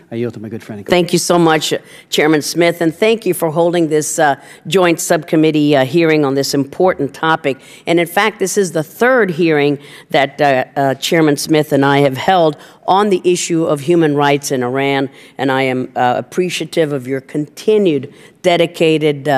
I yield to my good friend. Thank you so much, Chairman Smith, and thank you for holding this joint subcommittee hearing on this important topic. And in fact, this is the third hearing that Chairman Smith and I have held on the issue of human rights in Iran, and I am appreciative of your continued dedicated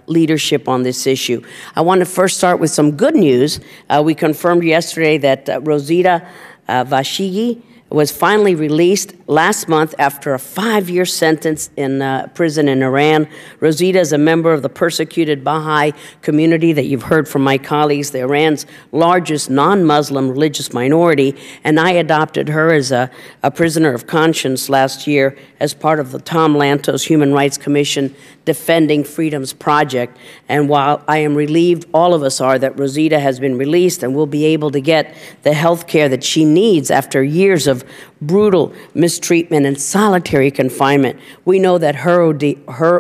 leadership on this issue. I want to first start with some good news. We confirmed yesterday that Rosita Vashigi was finally released last month after a 5-year sentence in prison in Iran. Rosita is a member of the persecuted Baha'i community that you've heard from my colleagues, the Iran's largest non-Muslim religious minority, and I adopted her as a prisoner of conscience last year as part of the Tom Lantos Human Rights Commission Defending Freedoms Project. And while I am relieved, all of us are, that Rosita has been released and will be able to get the health care that she needs after years of brutal mistreatment and solitary confinement, we know that her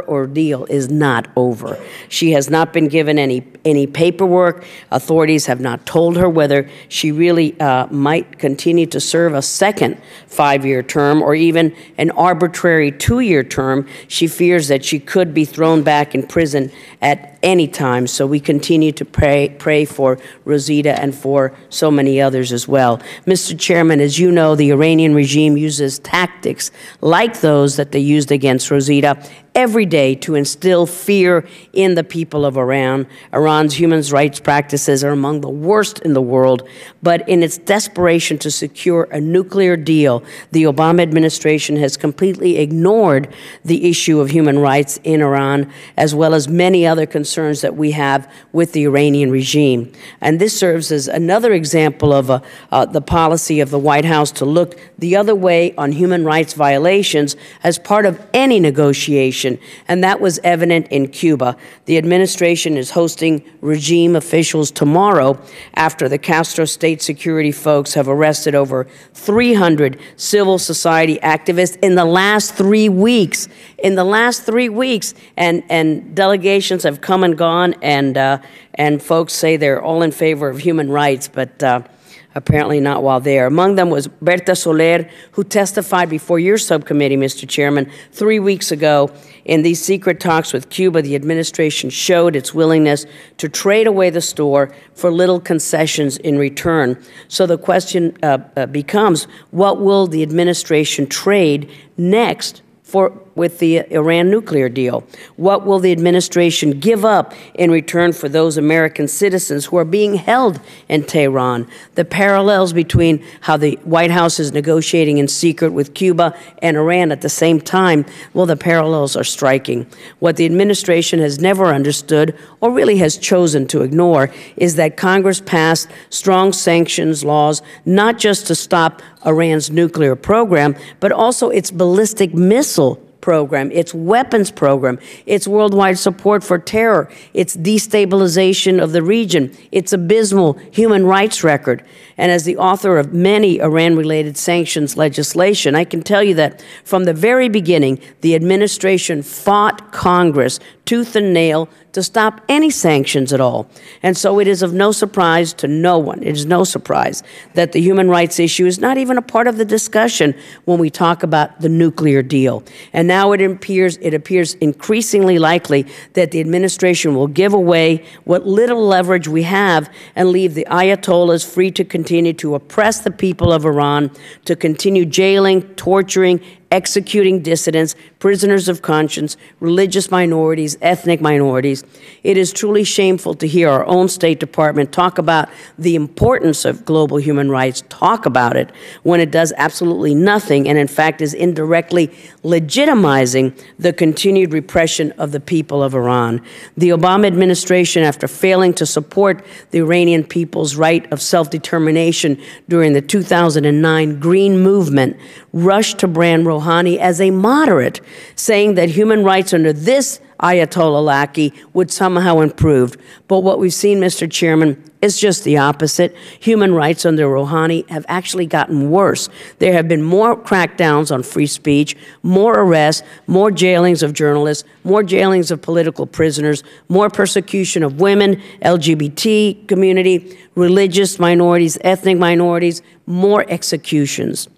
ordeal is not over. She has not been given any paperwork. Authorities have not told her whether she really might continue to serve a second 5-year term or even an arbitrary 2-year term. She fears that she could be thrown back in prison at any time. So we continue to pray for Rosita and for so many others as well. Mr. Chairman, as you know, the Iranian regime uses tactics like those that they used against Rosita every day to instill fear in the people of Iran. Iran's human rights practices are among the worst in the world, but in its desperation to secure a nuclear deal, the Obama administration has completely ignored the issue of human rights in Iran, as well as many other concerns that we have with the Iranian regime. And this serves as another example of the policy of the White House to look the other way on human rights violations as part of any negotiation. And that was evident in Cuba. The administration is hosting regime officials tomorrow after the Castro state security folks have arrested over 300 civil society activists in the last 3 weeks. In the last 3 weeks, and delegations have come and gone, and folks say they're all in favor of human rights, but apparently not while there. Among them was Berta Soler, who testified before your subcommittee, Mr. Chairman, 3 weeks ago. In these secret talks with Cuba, the administration showed its willingness to trade away the store for little concessions in return. So the question becomes, what will the administration trade next with the Iran nuclear deal? What will the administration give up in return for those American citizens who are being held in Tehran? The parallels between how the White House is negotiating in secret with Cuba and Iran at the same time, well, the parallels are striking. What the administration has never understood, or really has chosen to ignore, is that Congress passed strong sanctions laws, not just to stop Iran's nuclear program, but also its ballistic missile program, its weapons program, its worldwide support for terror, its destabilization of the region, its abysmal human rights record. And as the author of many Iran-related sanctions legislation, I can tell you that from the very beginning, the administration fought Congress tooth and nail to stop any sanctions at all. And so it is of no surprise to no one, it is no surprise that the human rights issue is not even a part of the discussion when we talk about the nuclear deal. And now it appears increasingly likely that the administration will give away what little leverage we have and leave the Ayatollahs free to continue to oppress the people of Iran, to continue jailing, torturing, executing dissidents, prisoners of conscience, religious minorities, ethnic minorities. It is truly shameful to hear our own State Department talk about the importance of global human rights, talk about it, when it does absolutely nothing and, in fact, is indirectly legitimizing the continued repression of the people of Iran. The Obama administration, after failing to support the Iranian people's right of self-determination during the 2009 Green Movement, rushed to brand Rouhani as a moderate, saying that human rights under this Ayatollah lackey would somehow improve. But what we've seen, Mr. Chairman, is just the opposite. Human rights under Rouhani have actually gotten worse. There have been more crackdowns on free speech, more arrests, more jailings of journalists, more jailings of political prisoners, more persecution of women, LGBT community, religious minorities, ethnic minorities, more executions.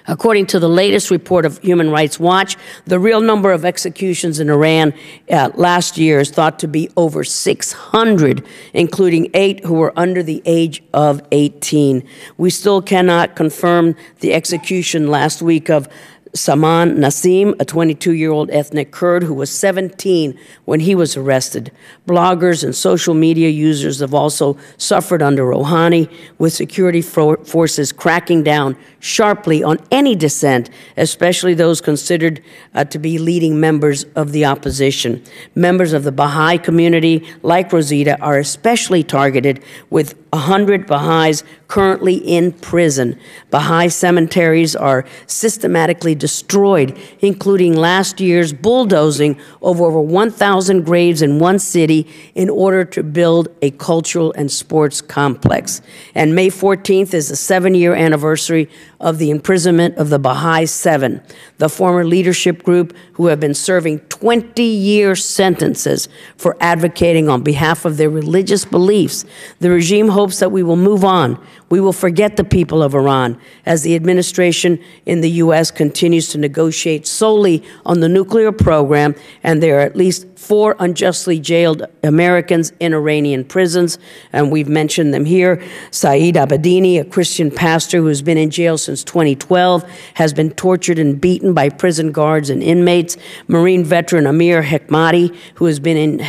According to the latest report of Human Rights Watch, the real number of executions in Iran last year is thought to be over 600, including 8 who were under the age of 18. We still cannot confirm the execution last week of Saman Nassim, a 22-year-old ethnic Kurd who was 17 when he was arrested. Bloggers and social media users have also suffered under Rouhani, with security forces cracking down sharply on any dissent, especially those considered to be leading members of the opposition. Members of the Baha'i community, like Rosita, are especially targeted, with 100 Baha'is currently in prison. Baha'i cemeteries are systematically destroyed, including last year's bulldozing of over 1,000 graves in one city in order to build a cultural and sports complex. And May 14th is the 7-year anniversary of the imprisonment of the Baha'i Seven, the former leadership group who have been serving 20-year sentences for advocating on behalf of their religious beliefs. The regime hopes that we will move on. We will forget the people of Iran as the administration in the U.S. continues to negotiate solely on the nuclear program, and there are at least 4 unjustly jailed Americans in Iranian prisons, and we've mentioned them here. Saeed Abedini, a Christian pastor who has been in jail since 2012, has been tortured and beaten by prison guards and inmates. Marine veteran Amir Hekmati, who has been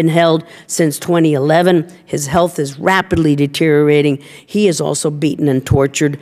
held since 2011. His health is rapidly deteriorating. He is also beaten and tortured.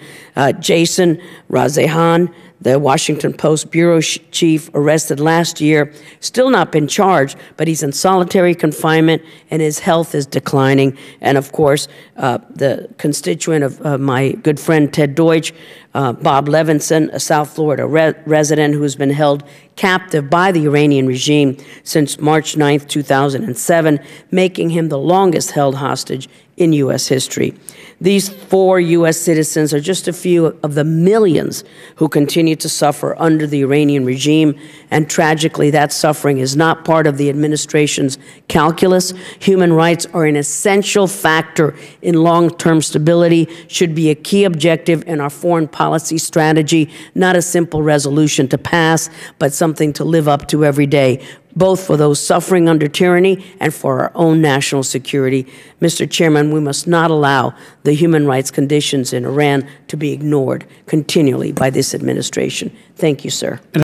Jason Razehan, the Washington Post bureau chief, arrested last year, still not been charged, but he's in solitary confinement and his health is declining. And of course, the constituent of my good friend Ted Deutsch, Bob Levinson, a South Florida resident who has been held captive by the Iranian regime since March 9th, 2007, making him the longest held hostage in U.S. history. These 4 U.S. citizens are just a few of the millions who continue to suffer under the Iranian regime, and tragically, that suffering is not part of the administration's calculus. Human rights are an essential factor in long-term stability, should be a key objective in our foreign policy strategy, not a simple resolution to pass, but something to live up to every day, both for those suffering under tyranny and for our own national security. Mr. Chairman, we must not allow the human rights conditions in Iran to be ignored continually by this administration. Thank you, sir.